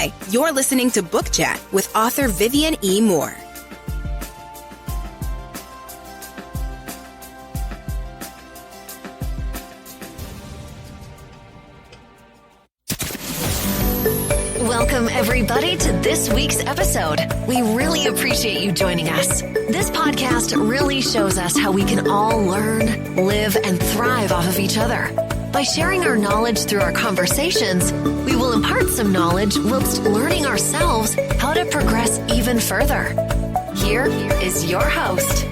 Hi, you're listening to Book Chat with author Vivian E. Moore. Welcome, everybody, to this week's episode. We really appreciate you joining us. This podcast really shows us how we can all learn, live, and thrive off of each other. By sharing our knowledge through our conversations, we will impart some knowledge whilst learning ourselves how to progress even further. Here is your host.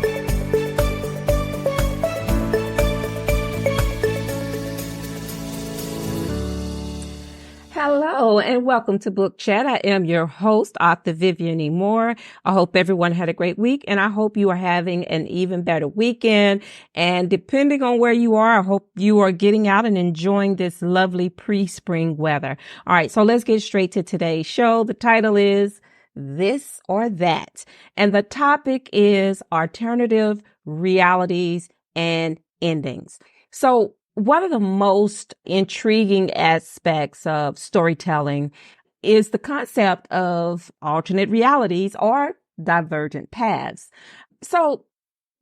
Hello and welcome to Book Chat. I am your host, author Vivian E. Moore. I hope everyone had a great week and I hope you are having an even better weekend. And depending on where you are, I hope you are getting out and enjoying this lovely pre-spring weather. All right, so let's get straight to today's show. The title is This or That. And the topic is alternative realities and endings. So one of the most intriguing aspects of storytelling is the concept of alternate realities or divergent paths. So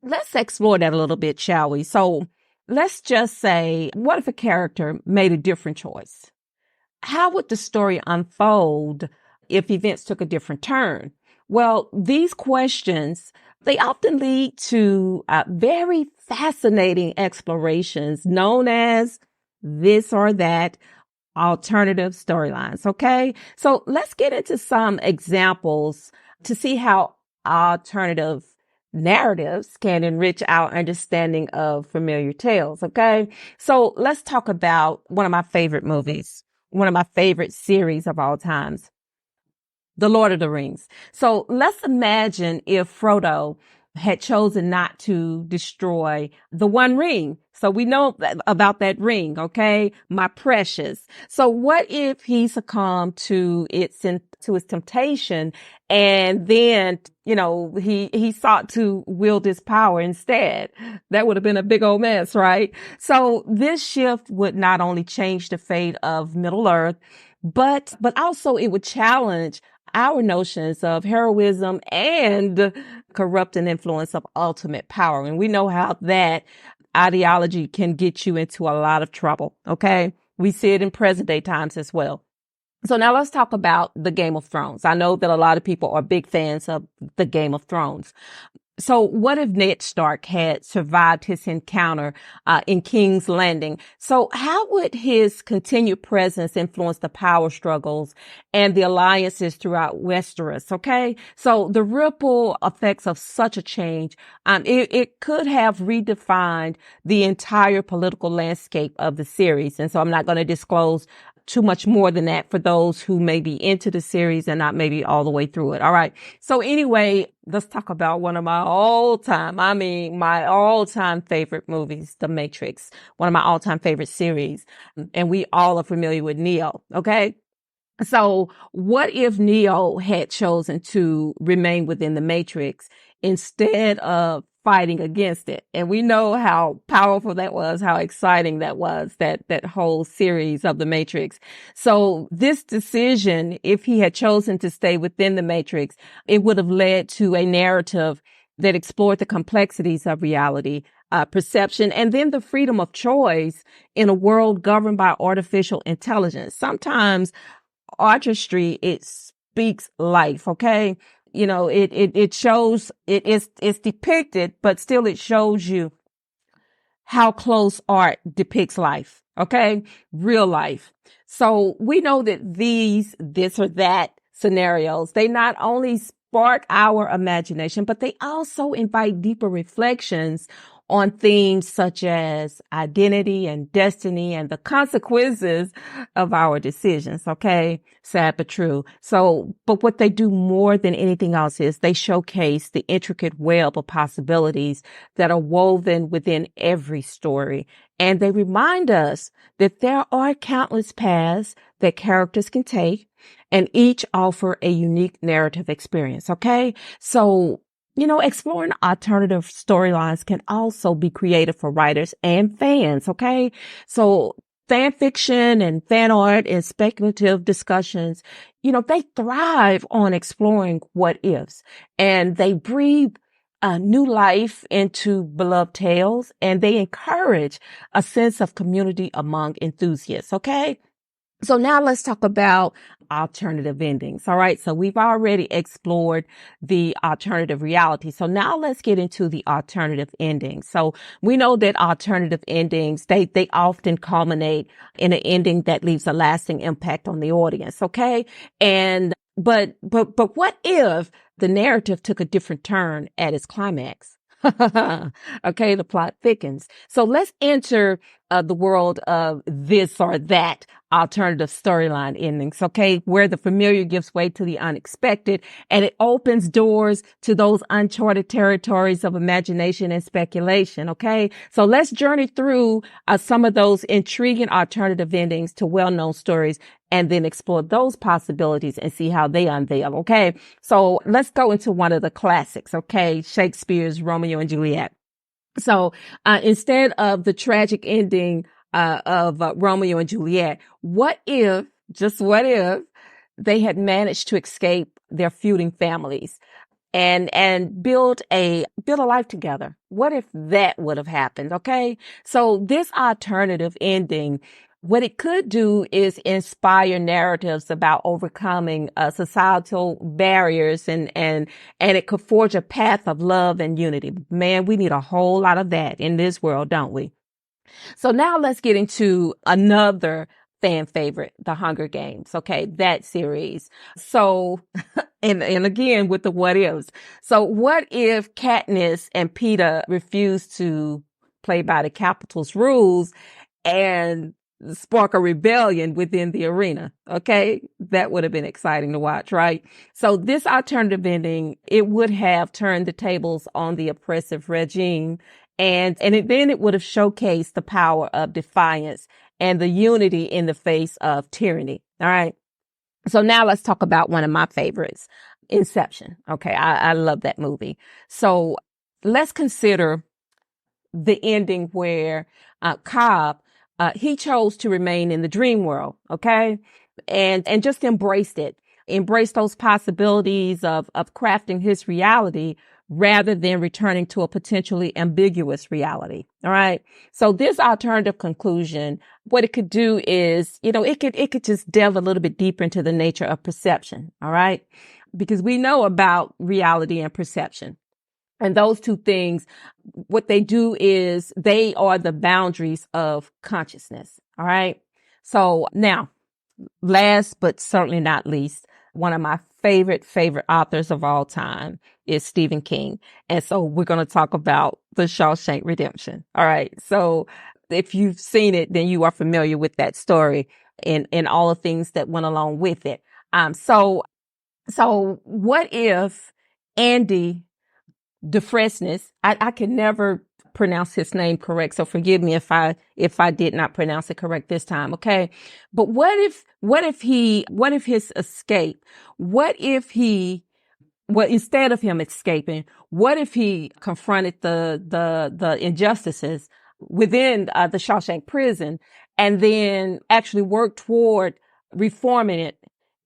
let's explore that a little bit, shall we? So let's just say, what if a character made a different choice? How would the story unfold if events took a different turn? Well, these questions, they often lead to very fascinating explorations known as this or that alternative storylines. Okay. So let's get into some examples to see how alternative narratives can enrich our understanding of familiar tales. Okay. So let's talk about one of my favorite movies, one of my favorite series of all times, The Lord of the Rings. So let's imagine if Frodo had chosen not to destroy the One Ring. So we know about that ring, okay? My precious. So what if he succumbed to its temptation and then, he sought to wield his power instead? That would have been a big old mess, right? So this shift would not only change the fate of Middle-earth, but also it would challenge our notions of heroism and corrupting influence of ultimate power. And we know how that ideology can get you into a lot of trouble. Okay. We see it in present day times as well. So now let's talk about the Game of Thrones. I know that a lot of people are big fans of the Game of Thrones. So what if Ned Stark had survived his encounter in King's Landing? So how would his continued presence influence the power struggles and the alliances throughout Westeros? Okay, so the ripple effects of such a change, it could have redefined the entire political landscape of the series. And so I'm not going to disclose too much more than that for those who may be into the series and not maybe all the way through it. All right. So anyway, let's talk about one of my all-time favorite movies, The Matrix, one of my all-time favorite series. And we all are familiar with Neo. Okay. So what if Neo had chosen to remain within the Matrix instead of fighting against it? And we know how powerful that was, how exciting that was, that whole series of the Matrix. So this decision, if he had chosen to stay within the Matrix, it would have led to a narrative that explored the complexities of reality, perception, and then the freedom of choice in a world governed by artificial intelligence. Sometimes artistry, it speaks life. Okay. It shows, it's depicted, but still it shows you how close art depicts life. Okay. Real life. So we know that this or that scenarios, they not only spark our imagination, but they also invite deeper reflections on themes such as identity and destiny and the consequences of our decisions. Okay. Sad but true. So, but what they do more than anything else is they showcase the intricate web of possibilities that are woven within every story. And they remind us that there are countless paths that characters can take and each offer a unique narrative experience. Okay. So, exploring alternative storylines can also be creative for writers and fans. Okay. So fan fiction and fan art and speculative discussions, they thrive on exploring what ifs, and they breathe new life into beloved tales, and they encourage a sense of community among enthusiasts. Okay. So now let's talk about alternative endings. All right. So we've already explored the alternative reality. So now let's get into the alternative endings. So we know that alternative endings, they often culminate in an ending that leaves a lasting impact on the audience. Okay. But what if the narrative took a different turn at its climax? Okay, the plot thickens. So let's enter the world of this or that alternative storyline endings, okay, where the familiar gives way to the unexpected, and it opens doors to those uncharted territories of imagination and speculation, okay? So let's journey through some of those intriguing alternative endings to well-known stories, and then explore those possibilities and see how they unveil, okay? So let's go into one of the classics, okay? Shakespeare's Romeo and Juliet. So instead of the tragic ending of Romeo and Juliet, what if they had managed to escape their feuding families and build a life together? What if that would have happened? Okay. So this alternative ending, what it could do is inspire narratives about overcoming societal barriers, and it could forge a path of love and unity. Man, we need a whole lot of that in this world, don't we? So now let's get into another fan favorite, The Hunger Games. Okay, that series. So, and again with the what ifs. So what if Katniss and Peeta refused to play by the Capitol's rules and spark a rebellion within the arena? Okay. That would have been exciting to watch, right? So this alternative ending, it would have turned the tables on the oppressive regime, and then it would have showcased the power of defiance and the unity in the face of tyranny. All right. So now let's talk about one of my favorites, Inception. Okay. I love that movie. So let's consider the ending where Cobb, he chose to remain in the dream world, okay? And just embraced those possibilities of crafting his reality rather than returning to a potentially ambiguous reality. All right. So this alternative conclusion, what it could do is, it could just delve a little bit deeper into the nature of perception. All right. Because we know about reality and perception. And those two things, what they do is they are the boundaries of consciousness. All right. So now, last but certainly not least, one of my favorite authors of all time is Stephen King. And so we're going to talk about The Shawshank Redemption. All right. So if you've seen it, then you are familiar with that story and all the things that went along with it. So what if Andy Dufresne, I can never pronounce his name correct, so forgive me if I did not pronounce it correct this time, okay? But what if his escape, instead of him escaping, what if he confronted the injustices within the Shawshank prison and then actually worked toward reforming it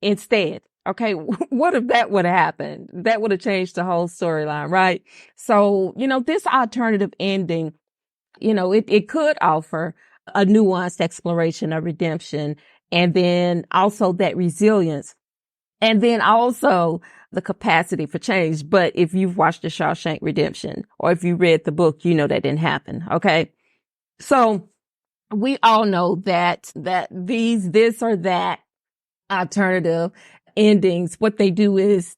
instead? Okay, what if that would have happened? That would have changed the whole storyline, right? So, this alternative ending, it could offer a nuanced exploration of redemption, and then also that resilience, and then also the capacity for change. But if you've watched The Shawshank Redemption, or if you read the book, you know that didn't happen. Okay. So we all know that this or that alternative endings, what they do is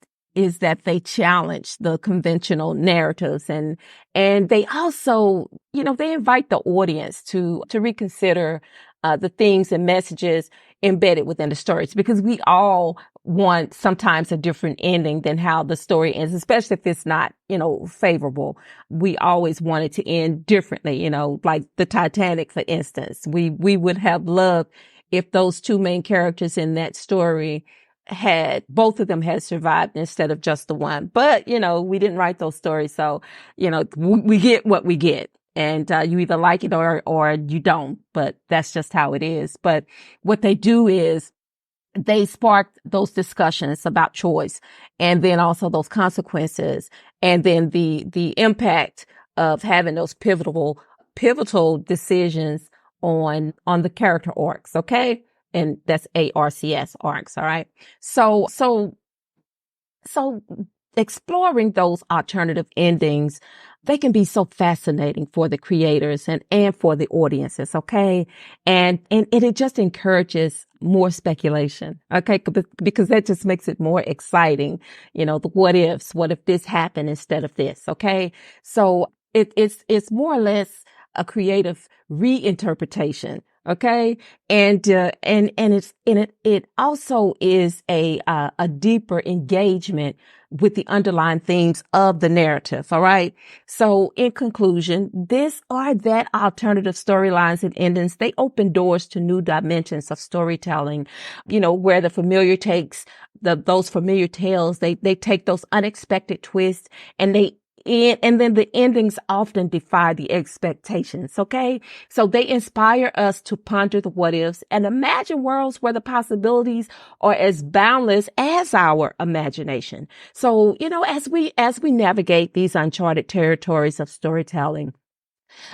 that they challenge the conventional narratives, and they also, they invite the audience to reconsider the themes and messages embedded within the stories, because we all want sometimes a different ending than how the story ends, especially if it's not, favorable. We always want it to end differently, like the Titanic, for instance. We would have loved if those two main characters in that story both of them had survived instead of just the one. But, we didn't write those stories. So, we get what we get. And you either like it or you don't, but that's just how it is. But what they do is they spark those discussions about choice, and then also those consequences, and then the impact of having those pivotal decisions on the character arcs. Okay. And that's ARCS, arcs. All right. So exploring those alternative endings, they can be so fascinating for the creators and for the audiences. Okay. And it just encourages more speculation. Okay. Because that just makes it more exciting. The what ifs, what if this happened instead of this? Okay. So it's more or less a creative reinterpretation. Okay. And it also is a deeper engagement with the underlying themes of the narrative. All right. So in conclusion, this or that alternative storylines and endings, they open doors to new dimensions of storytelling, where the familiar takes those familiar tales, they take those unexpected twists and then the endings often defy the expectations. Okay. So they inspire us to ponder the what ifs and imagine worlds where the possibilities are as boundless as our imagination. So, as we navigate these uncharted territories of storytelling,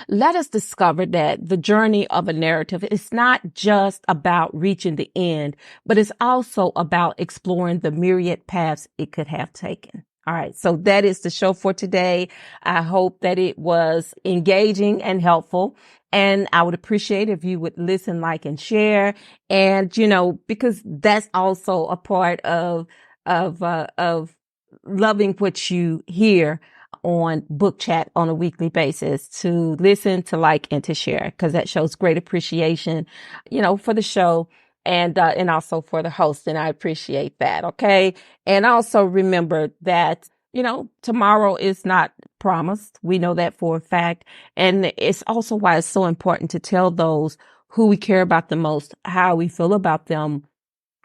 let us discover that the journey of a narrative is not just about reaching the end, but it's also about exploring the myriad paths it could have taken. All right. So that is the show for today. I hope that it was engaging and helpful. And I would appreciate if you would listen, like, and share. And, because that's also a part of loving what you hear on Book Chat on a weekly basis, to listen, to like, and to share, because that shows great appreciation, for the show. And also for the host. And I appreciate that. Okay. And also remember that, tomorrow is not promised. We know that for a fact. And it's also why it's so important to tell those who we care about the most how we feel about them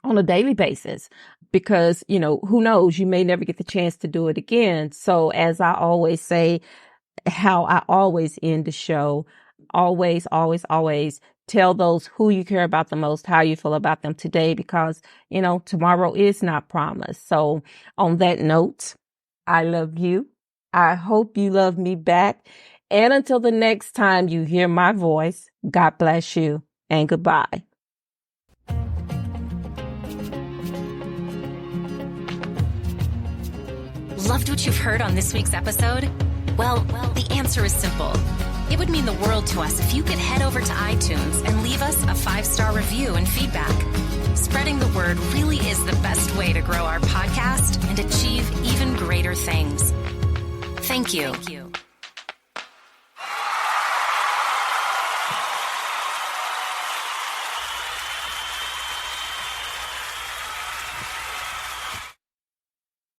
on a daily basis. Because, who knows, you may never get the chance to do it again. So as I always say, how I always end the show, always, always, always tell those who you care about the most how you feel about them today, because, tomorrow is not promised. So on that note, I love you. I hope you love me back. And until the next time you hear my voice, God bless you and goodbye. Loved what you've heard on this week's episode? Well, the answer is simple. It would mean the world to us if you could head over to iTunes and leave us a 5-star review and feedback. Spreading the word really is the best way to grow our podcast and achieve even greater things. Thank you.